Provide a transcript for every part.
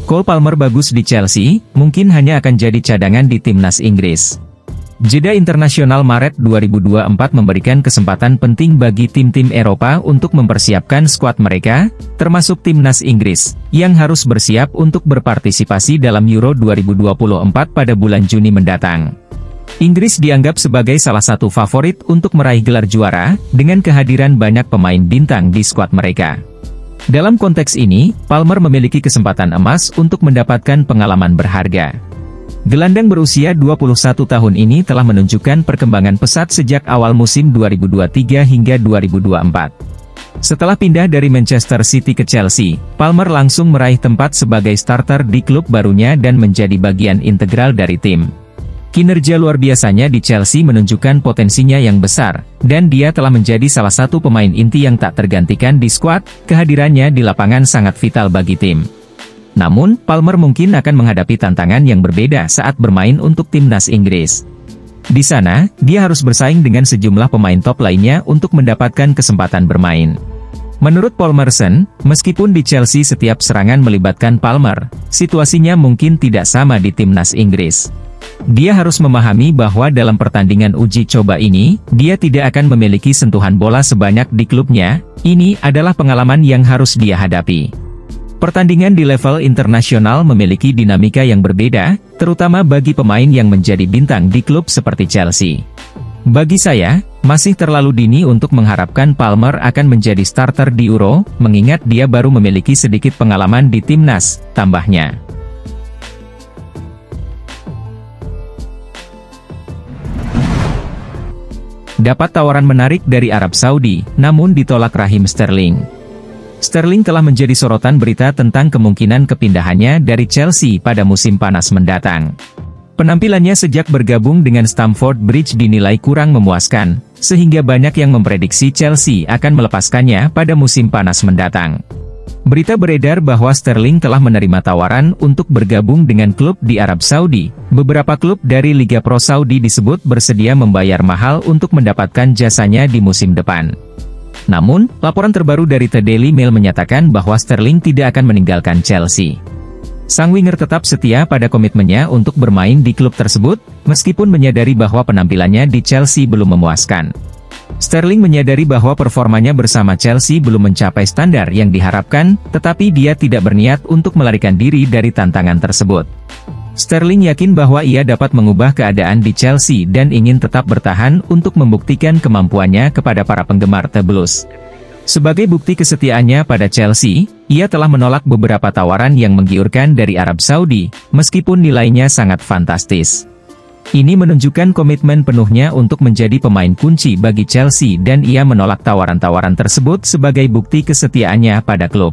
Cole Palmer bagus di Chelsea, mungkin hanya akan jadi cadangan di timnas Inggris. Jeda internasional Maret 2024 memberikan kesempatan penting bagi tim-tim Eropa untuk mempersiapkan skuad mereka, termasuk timnas Inggris, yang harus bersiap untuk berpartisipasi dalam Euro 2024 pada bulan Juni mendatang. Inggris dianggap sebagai salah satu favorit untuk meraih gelar juara, dengan kehadiran banyak pemain bintang di skuad mereka. Dalam konteks ini, Palmer memiliki kesempatan emas untuk mendapatkan pengalaman berharga. Gelandang berusia 21 tahun ini telah menunjukkan perkembangan pesat sejak awal musim 2023 hingga 2024. Setelah pindah dari Manchester City ke Chelsea, Palmer langsung meraih tempat sebagai starter di klub barunya dan menjadi bagian integral dari tim. Kinerja luar biasanya di Chelsea menunjukkan potensinya yang besar, dan dia telah menjadi salah satu pemain inti yang tak tergantikan di skuad. Kehadirannya di lapangan sangat vital bagi tim. Namun, Palmer mungkin akan menghadapi tantangan yang berbeda saat bermain untuk timnas Inggris. Di sana, dia harus bersaing dengan sejumlah pemain top lainnya untuk mendapatkan kesempatan bermain. Menurut Paul Merson, meskipun di Chelsea setiap serangan melibatkan Palmer, situasinya mungkin tidak sama di timnas Inggris. Dia harus memahami bahwa dalam pertandingan uji coba ini, dia tidak akan memiliki sentuhan bola sebanyak di klubnya. Ini adalah pengalaman yang harus dia hadapi. Pertandingan di level internasional memiliki dinamika yang berbeda, terutama bagi pemain yang menjadi bintang di klub seperti Chelsea. Bagi saya, masih terlalu dini untuk mengharapkan Palmer akan menjadi starter di Euro, mengingat dia baru memiliki sedikit pengalaman di timnas, tambahnya. Dapat tawaran menarik dari Arab Saudi, namun ditolak Raheem Sterling. Sterling telah menjadi sorotan berita tentang kemungkinan kepindahannya dari Chelsea pada musim panas mendatang. Penampilannya sejak bergabung dengan Stamford Bridge dinilai kurang memuaskan, sehingga banyak yang memprediksi Chelsea akan melepaskannya pada musim panas mendatang. Berita beredar bahwa Sterling telah menerima tawaran untuk bergabung dengan klub di Arab Saudi. Beberapa klub dari Liga Pro Saudi disebut bersedia membayar mahal untuk mendapatkan jasanya di musim depan. Namun, laporan terbaru dari The Daily Mail menyatakan bahwa Sterling tidak akan meninggalkan Chelsea. Sang winger tetap setia pada komitmennya untuk bermain di klub tersebut, meskipun menyadari bahwa penampilannya di Chelsea belum memuaskan. Sterling menyadari bahwa performanya bersama Chelsea belum mencapai standar yang diharapkan, tetapi dia tidak berniat untuk melarikan diri dari tantangan tersebut. Sterling yakin bahwa ia dapat mengubah keadaan di Chelsea dan ingin tetap bertahan untuk membuktikan kemampuannya kepada para penggemar The Blues. Sebagai bukti kesetiaannya pada Chelsea, ia telah menolak beberapa tawaran yang menggiurkan dari Arab Saudi, meskipun nilainya sangat fantastis. Ini menunjukkan komitmen penuhnya untuk menjadi pemain kunci bagi Chelsea dan ia menolak tawaran-tawaran tersebut sebagai bukti kesetiaannya pada klub.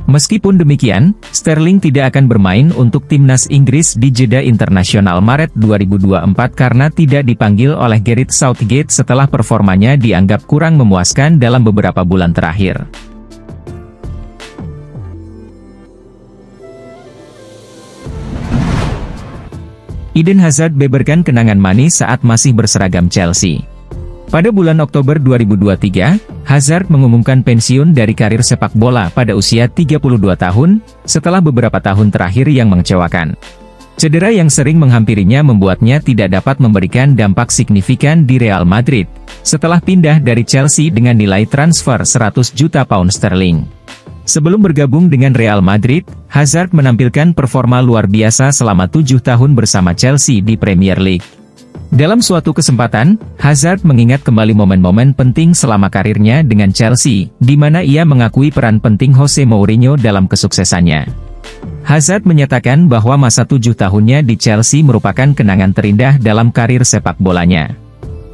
Meskipun demikian, Sterling tidak akan bermain untuk timnas Inggris di jeda internasional Maret 2024 karena tidak dipanggil oleh Gareth Southgate setelah performanya dianggap kurang memuaskan dalam beberapa bulan terakhir. Eden Hazard beberkan kenangan manis saat masih berseragam Chelsea. Pada bulan Oktober 2023, Hazard mengumumkan pensiun dari karir sepak bola pada usia 32 tahun, setelah beberapa tahun terakhir yang mengecewakan. Cedera yang sering menghampirinya membuatnya tidak dapat memberikan dampak signifikan di Real Madrid, setelah pindah dari Chelsea dengan nilai transfer 100 juta pound sterling. Sebelum bergabung dengan Real Madrid, Hazard menampilkan performa luar biasa selama 7 tahun bersama Chelsea di Premier League. Dalam suatu kesempatan, Hazard mengingat kembali momen-momen penting selama karirnya dengan Chelsea, di mana ia mengakui peran penting Jose Mourinho dalam kesuksesannya. Hazard menyatakan bahwa masa 7 tahunnya di Chelsea merupakan kenangan terindah dalam karir sepak bolanya.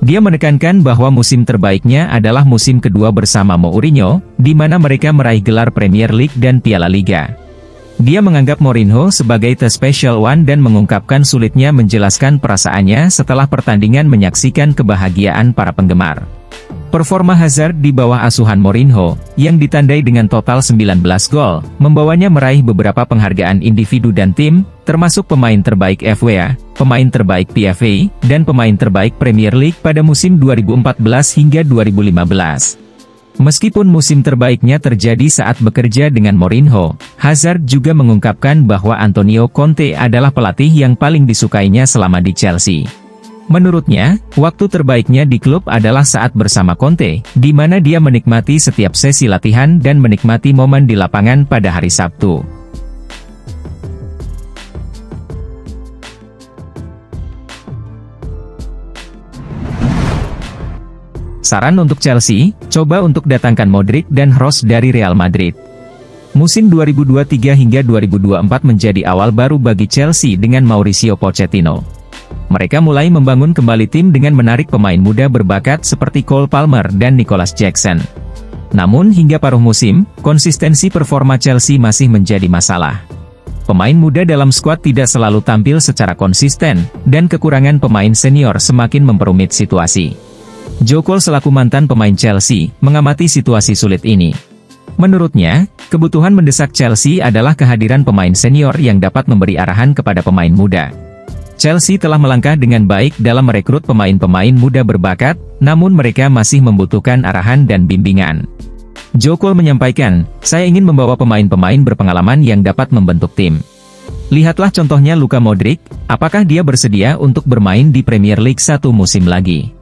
Dia menekankan bahwa musim terbaiknya adalah musim kedua bersama Mourinho, di mana mereka meraih gelar Premier League dan Piala Liga. Dia menganggap Mourinho sebagai the special one dan mengungkapkan sulitnya menjelaskan perasaannya setelah pertandingan menyaksikan kebahagiaan para penggemar. Performa Hazard di bawah asuhan Mourinho, yang ditandai dengan total 19 gol, membawanya meraih beberapa penghargaan individu dan tim, termasuk pemain terbaik FA, pemain terbaik PFA, dan pemain terbaik Premier League pada musim 2014 hingga 2015. Meskipun musim terbaiknya terjadi saat bekerja dengan Mourinho, Hazard juga mengungkapkan bahwa Antonio Conte adalah pelatih yang paling disukainya selama di Chelsea. Menurutnya, waktu terbaiknya di klub adalah saat bersama Conte, di mana dia menikmati setiap sesi latihan dan menikmati momen di lapangan pada hari Sabtu. Saran untuk Chelsea, coba untuk datangkan Modric dan Kroos dari Real Madrid. Musim 2023 hingga 2024 menjadi awal baru bagi Chelsea dengan Mauricio Pochettino. Mereka mulai membangun kembali tim dengan menarik pemain muda berbakat seperti Cole Palmer dan Nicholas Jackson. Namun hingga paruh musim, konsistensi performa Chelsea masih menjadi masalah. Pemain muda dalam skuad tidak selalu tampil secara konsisten, dan kekurangan pemain senior semakin memperumit situasi. Joe Cole selaku mantan pemain Chelsea, mengamati situasi sulit ini. Menurutnya, kebutuhan mendesak Chelsea adalah kehadiran pemain senior yang dapat memberi arahan kepada pemain muda. Chelsea telah melangkah dengan baik dalam merekrut pemain-pemain muda berbakat, namun mereka masih membutuhkan arahan dan bimbingan. Joe Cole menyampaikan, "Saya ingin membawa pemain-pemain berpengalaman yang dapat membentuk tim. Lihatlah contohnya Luka Modric, apakah dia bersedia untuk bermain di Premier League 1 musim lagi?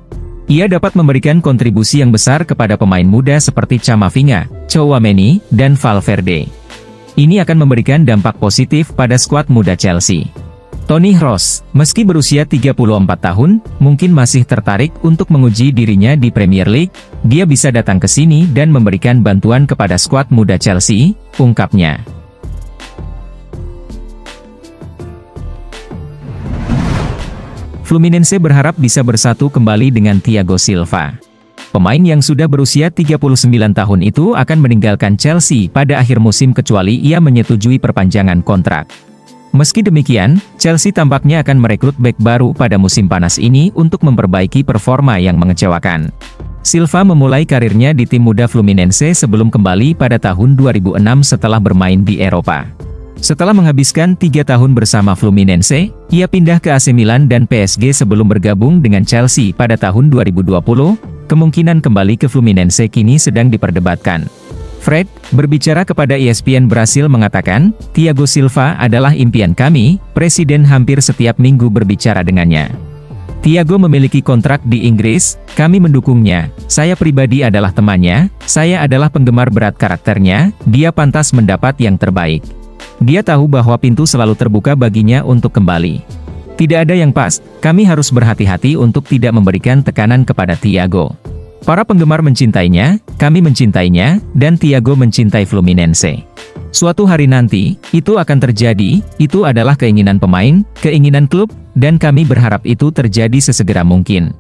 Ia dapat memberikan kontribusi yang besar kepada pemain muda seperti Camavinga, Tchouaméni, dan Valverde. Ini akan memberikan dampak positif pada skuad muda Chelsea." Toni Kroos, meski berusia 34 tahun, mungkin masih tertarik untuk menguji dirinya di Premier League. Dia bisa datang ke sini dan memberikan bantuan kepada skuad muda Chelsea, ungkapnya. Fluminense berharap bisa bersatu kembali dengan Thiago Silva. Pemain yang sudah berusia 39 tahun itu akan meninggalkan Chelsea pada akhir musim kecuali ia menyetujui perpanjangan kontrak. Meski demikian, Chelsea tampaknya akan merekrut bek baru pada musim panas ini untuk memperbaiki performa yang mengecewakan. Silva memulai karirnya di tim muda Fluminense sebelum kembali pada tahun 2006 setelah bermain di Eropa. Setelah menghabiskan 3 tahun bersama Fluminense, ia pindah ke AC Milan dan PSG sebelum bergabung dengan Chelsea pada tahun 2020, kemungkinan kembali ke Fluminense kini sedang diperdebatkan. Fred, berbicara kepada ESPN Brasil mengatakan, "Thiago Silva adalah impian kami," Presiden hampir setiap minggu berbicara dengannya. "Thiago memiliki kontrak di Inggris, kami mendukungnya, saya pribadi adalah temannya, saya adalah penggemar berat karakternya, dia pantas mendapat yang terbaik. Dia tahu bahwa pintu selalu terbuka baginya untuk kembali. Tidak ada yang pas, kami harus berhati-hati untuk tidak memberikan tekanan kepada Thiago. Para penggemar mencintainya, kami mencintainya, dan Thiago mencintai Fluminense. Suatu hari nanti, itu akan terjadi, itu adalah keinginan pemain, keinginan klub, dan kami berharap itu terjadi sesegera mungkin."